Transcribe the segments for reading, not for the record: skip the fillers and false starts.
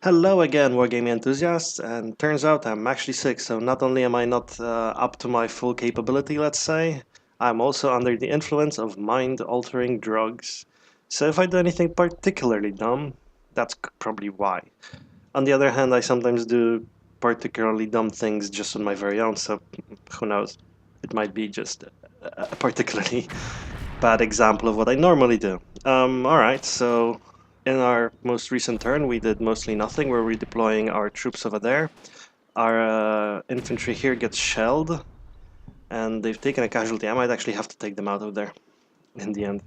Hello again, Wargaming enthusiasts, and turns out I'm actually sick, so not only am I not up to my full capability, let's say, I'm also under the influence of mind-altering drugs. So if I do anything particularly dumb, that's probably why. On the other hand, I sometimes do particularly dumb things just on my very own, so who knows? It might be just a particularly bad example of what I normally do. Alright, so in our most recent turn, we did mostly nothing. We're redeploying our troops over there. Our infantry here gets shelled, and they've taken a casualty. I might actually have to take them out of there in the end.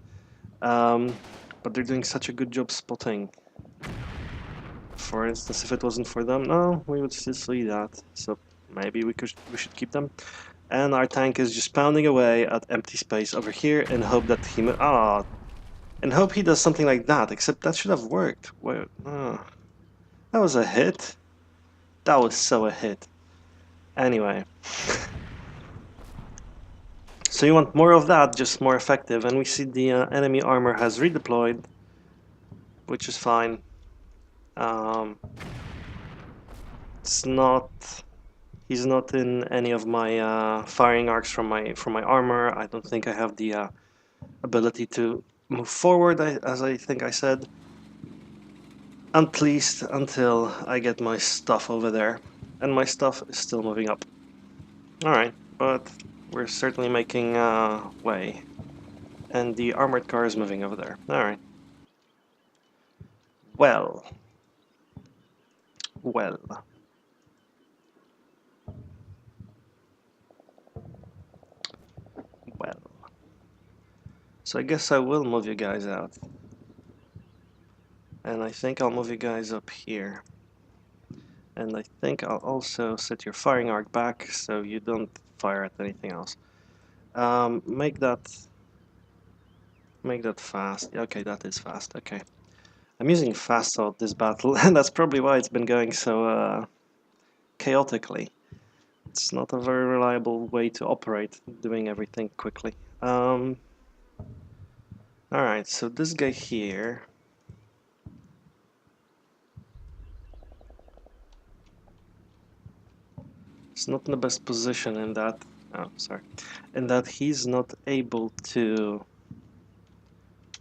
But they're doing such a good job spotting. For instance, if it wasn't for them, no, we would still see that. So maybe we should keep them. And our tank is just pounding away at empty space over here in hope that he and hope he does something like that. Except that should have worked. Wait, that was a hit. That was so a hit. Anyway. So you want more of that, just more effective. And we see the enemy armor has redeployed, which is fine. It's not. He's not in any of my firing arcs from my armor. I don't think I have the ability to move forward, as I think I said. At least until I get my stuff over there. And my stuff is still moving up. Alright, but we're certainly making way. And the armored car is moving over there. Alright. Well. Well. Well. So I guess I will move you guys out. And I think I'll move you guys up here. And I think I'll also set your firing arc back so you don't fire at anything else. Make that fast. Okay, that is fast. Okay. I'm using fast throughout this battle, and that's probably why it's been going so chaotically. It's not a very reliable way to operate, doing everything quickly. Alright, so this guy here... is not in the best position in that... oh, sorry. In that he's not able to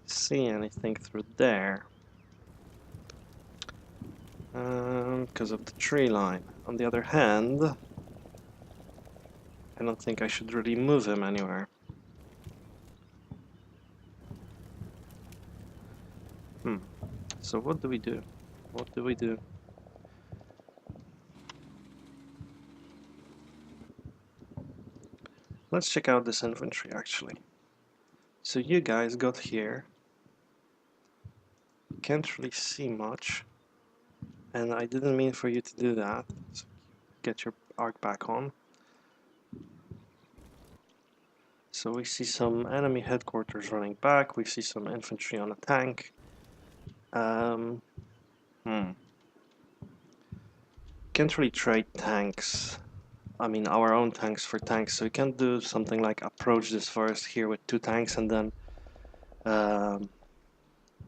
see anything through there. Because of the tree line. On the other hand, I don't think I should really move him anywhere. So what do we do? What do we do? Let's check out this infantry, actually. So you guys got here. Can't really see much. And I didn't mean for you to do that. So get your arc back on. So we see some enemy headquarters running back. We see some infantry on a tank. Can't really trade tanks. I mean, our own tanks for tanks. So we can't do something like approach this forest here with 2 tanks and then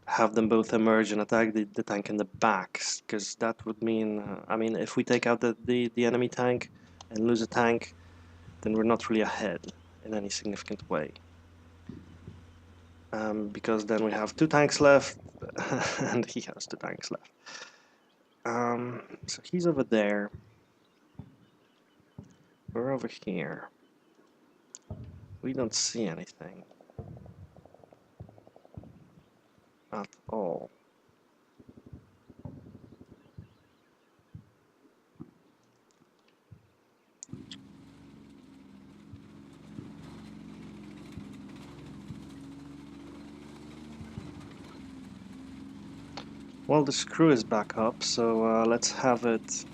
have them both emerge and attack the tank in the back. Because that would mean, I mean, if we take out the enemy tank and lose a tank, then we're not really ahead in any significant way. Because then we have 2 tanks left, and he has 2 tanks left. So he's over there. We're over here. We don't see anything. At all. Well, the screw is back up, so let's have it...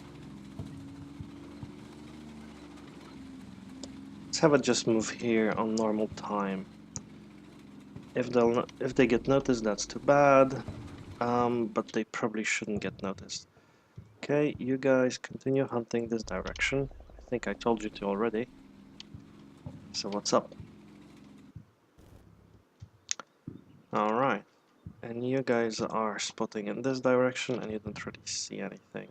let's have it just move here on normal time. If they get noticed, that's too bad, but they probably shouldn't get noticed. Okay, you guys continue hunting this direction. I think I told you to already. So what's up? Alright. And you guys are spotting in this direction and you don't really see anything.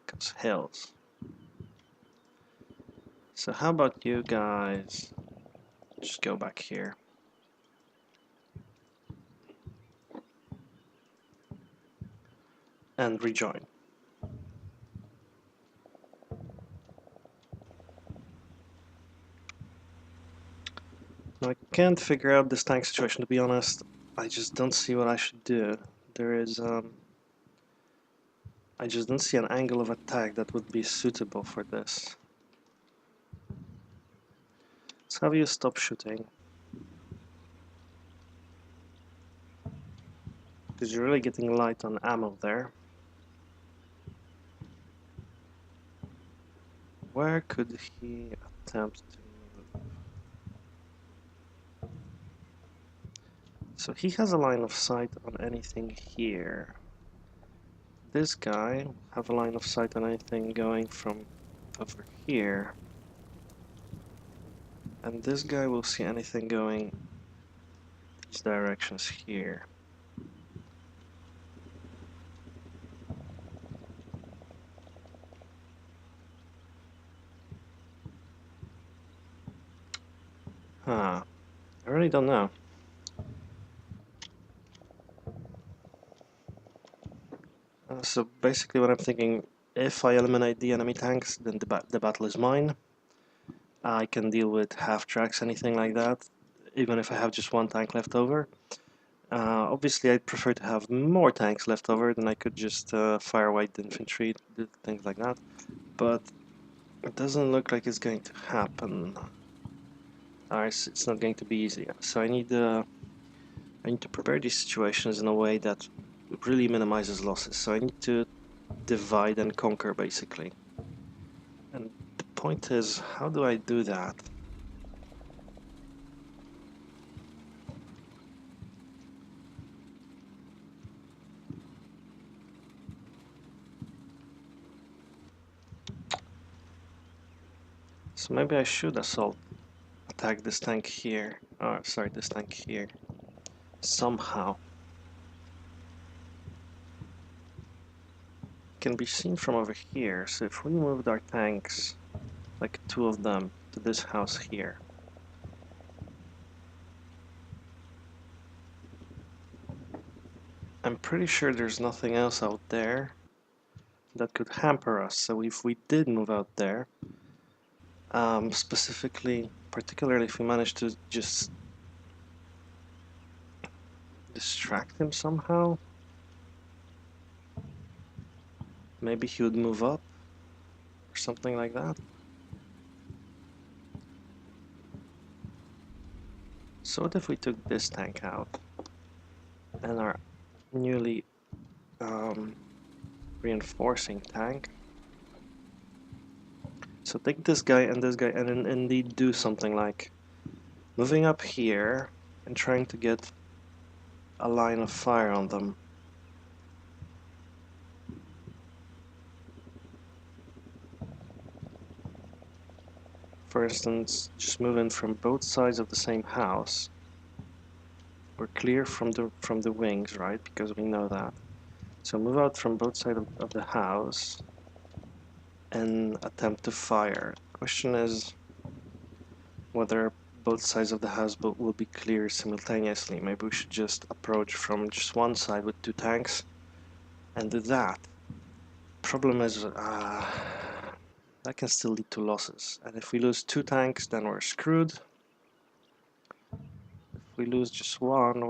Because hills. So how about you guys just go back here. And rejoin. Now I can't figure out this tank situation, to be honest. I just don't see what I should do. There is, I just don't see an angle of attack that would be suitable for this. Let's have you stop shooting. Because you're really getting light on ammo there. Where could he attempt to move? So he has a line of sight on anything here. This guy will have a line of sight on anything going from over here. And this guy will see anything going these directions here. Huh. I really don't know. So basically what I'm thinking, if I eliminate the enemy tanks, then the battle is mine. I can deal with half tracks, anything like that, even if I have just one tank left over. Obviously I'd prefer to have more tanks left over, then I could just fire away the infantry, do things like that. But it doesn't look like it's going to happen. It's not going to be easy. So I need to prepare these situations in a way that really minimizes losses. So I need to divide and conquer, basically. And the point is, how do I do that? So maybe I should attack this tank here. Oh, sorry, this tank here. Somehow. Can be seen from over here. So if we moved our tanks, like two of them, to this house here. I'm pretty sure there's nothing else out there that could hamper us. So if we did move out there, particularly if we managed to just distract him somehow, maybe he would move up or something like that. So what if we took this tank out and our newly reinforcing tank? So take this guy and then indeed do something like moving up here and trying to get a line of fire on them. For instance, just move in from both sides of the same house. We're clear from the wings, right? Because we know that. So move out from both sides of the house and attempt to fire. Question is whether both sides of the house will be clear simultaneously. Maybe we should just approach from just one side with two tanks and do that. Problem is that can still lead to losses. And if we lose two tanks, then we're screwed. If we lose just one,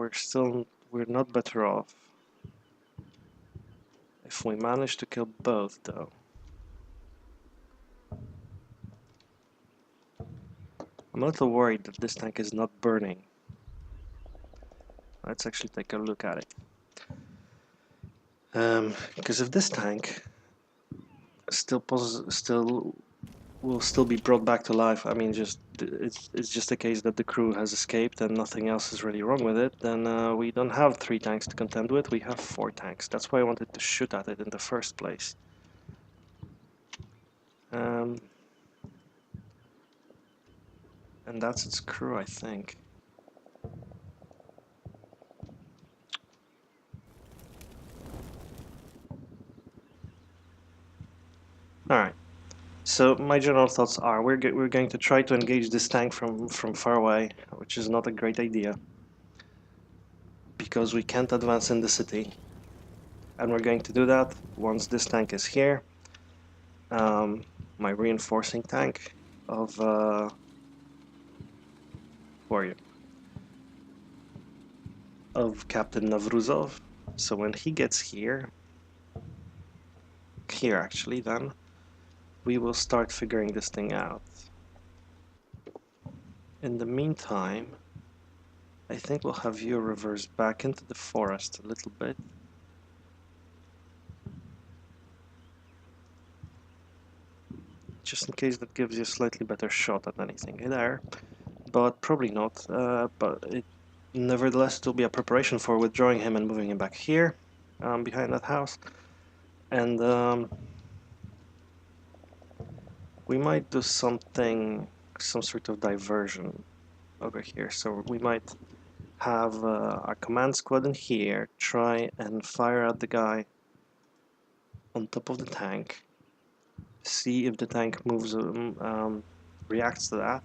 we're not better off. If we manage to kill both, though. I'm a little worried that this tank is not burning. Let's actually take a look at it. Because if this tank will still be brought back to life, I mean, it's just a case that the crew has escaped and nothing else is really wrong with it, then we don't have 3 tanks to contend with, we have 4 tanks. That's why I wanted to shoot at it in the first place. And that's its crew, I think. Alright, so my general thoughts are we're going to try to engage this tank from far away, which is not a great idea, because we can't advance in the city. And we're going to do that once this tank is here. My reinforcing tank of who are you? Of Captain Navruzov. So when he gets here actually, then we will start figuring this thing out. In the meantime, I think we'll have you reverse back into the forest a little bit. Just in case that gives you a slightly better shot at anything there. But probably not. Nevertheless, it will be a preparation for withdrawing him and moving him back here, behind that house. And we might do something, some sort of diversion over here. So we might have our command squad in here try and fire at the guy on top of the tank. See if the tank moves, reacts to that.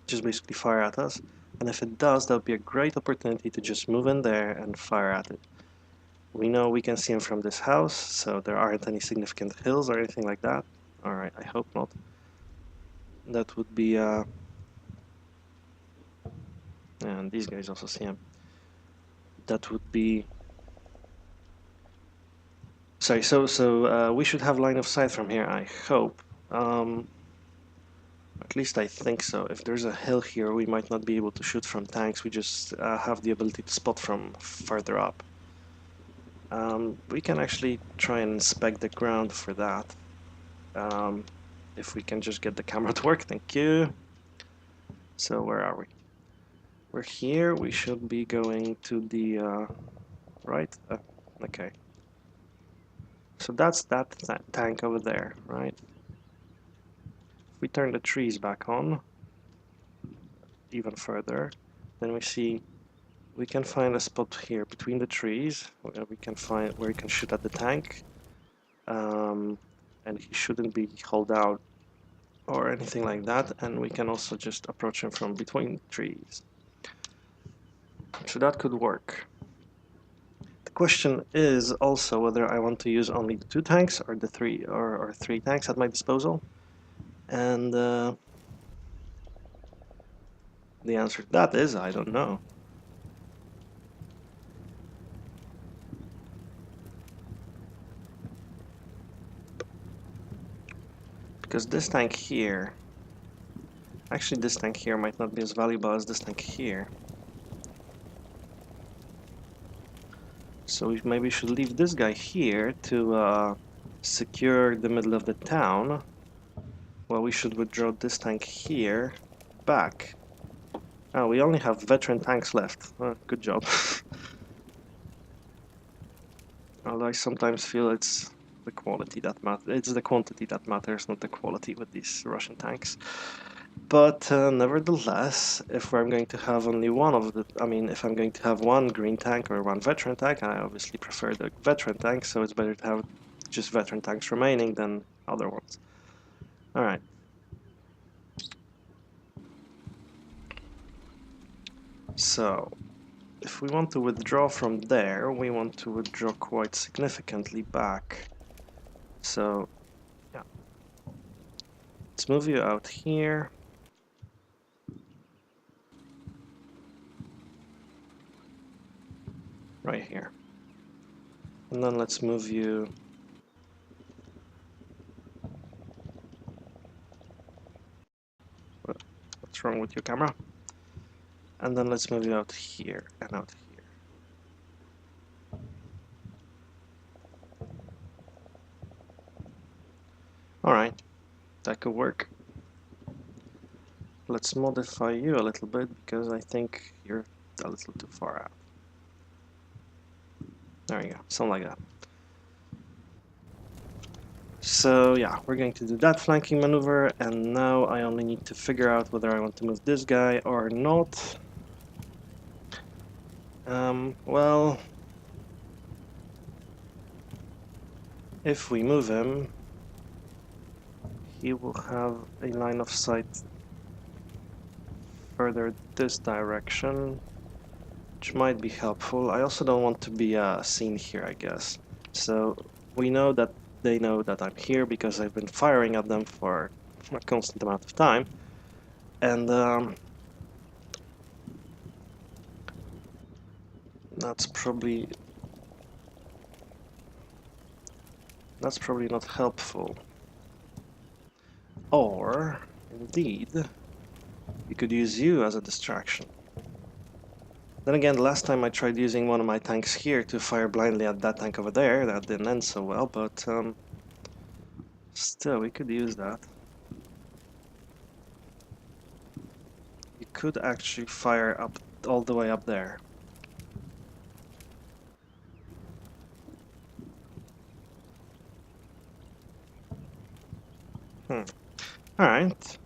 Just basically fire at us. And if it does, that would be a great opportunity to just move in there and fire at it. We know we can see him from this house, so there aren't any significant hills or anything like that. Alright, I hope not. That would be, and these guys also see him. That would be... Sorry, so we should have line of sight from here, I hope. At least I think so. If there's a hill here, we might not be able to shoot from tanks. We just have the ability to spot from further up. We can actually try and inspect the ground for that. If we can just get the camera to work, thank you. So where are we? We're here. We should be going to the right. Okay. So that's that tank over there, right? If we turn the trees back on even further, then we see we can find a spot here between the trees where we can find where we can shoot at the tank, and he shouldn't be hauled out or anything like that. And we can also just approach him from between trees. So that could work. The question is also whether I want to use only the 2 tanks or the 3 or 3 tanks at my disposal. And the answer to that is I don't know. Because this tank here, actually this tank here might not be as valuable as this tank here. So we maybe should leave this guy here to secure the middle of the town. Well, we should withdraw this tank here back. Oh, we only have veteran tanks left. Good job. Although I sometimes feel it's the quality that matters. It's the quantity that matters, not the quality with these Russian tanks. But nevertheless, if I'm going to have only one of the... I mean, if I'm going to have one green tank or one veteran tank, I obviously prefer the veteran tank, so it's better to have just veteran tanks remaining than other ones. Alright. So, if we want to withdraw from there, we want to withdraw quite significantly back. So, yeah. Let's move you out here. Right here. And then let's move you... What's wrong with your camera? And then let's move you out here and out here. Alright, that could work. Let's modify you a little bit because I think you're a little too far out. There you go, something like that. So yeah, we're going to do that flanking maneuver, and now I only need to figure out whether I want to move this guy or not. Well, if we move him, he will have a line of sight further this direction, which might be helpful. I also don't want to be seen here, I guess. So we know that they know that I'm here because I've been firing at them for a constant amount of time. And that's probably not helpful. Or, indeed, we could use you as a distraction. Then again, the last time I tried using one of my tanks here to fire blindly at that tank over there, that didn't end so well, but still, we could use that. You could actually fire up all the way up there. Alright.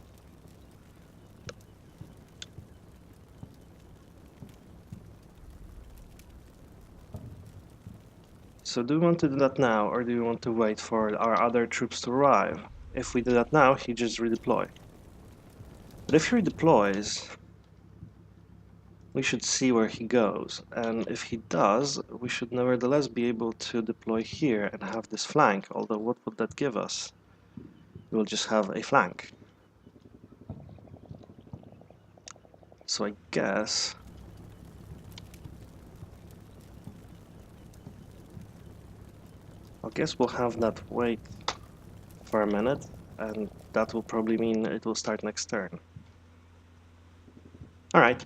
So do we want to do that now, or do we want to wait for our other troops to arrive? If we do that now, he just redeploy. But if he redeploys, we should see where he goes. And if he does, we should nevertheless be able to deploy here and have this flank. Although what would that give us? We'll just have a flank. So I guess we'll have that wait for a minute, and that will probably mean it will start next turn. Alright,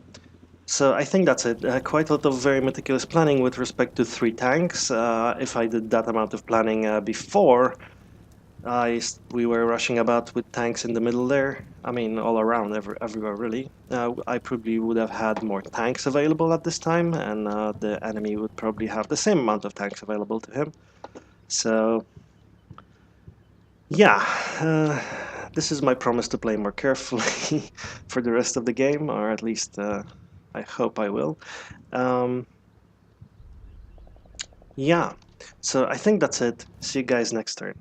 so I think that's it. Quite a lot of very meticulous planning with respect to 3 tanks. If I did that amount of planning before, we were rushing about with tanks in the middle there. I mean, all around, everywhere really. I probably would have had more tanks available at this time, and the enemy would probably have the same amount of tanks available to him. So, yeah, this is my promise to play more carefully for the rest of the game, or at least I hope I will. Yeah, so I think that's it. See you guys next turn.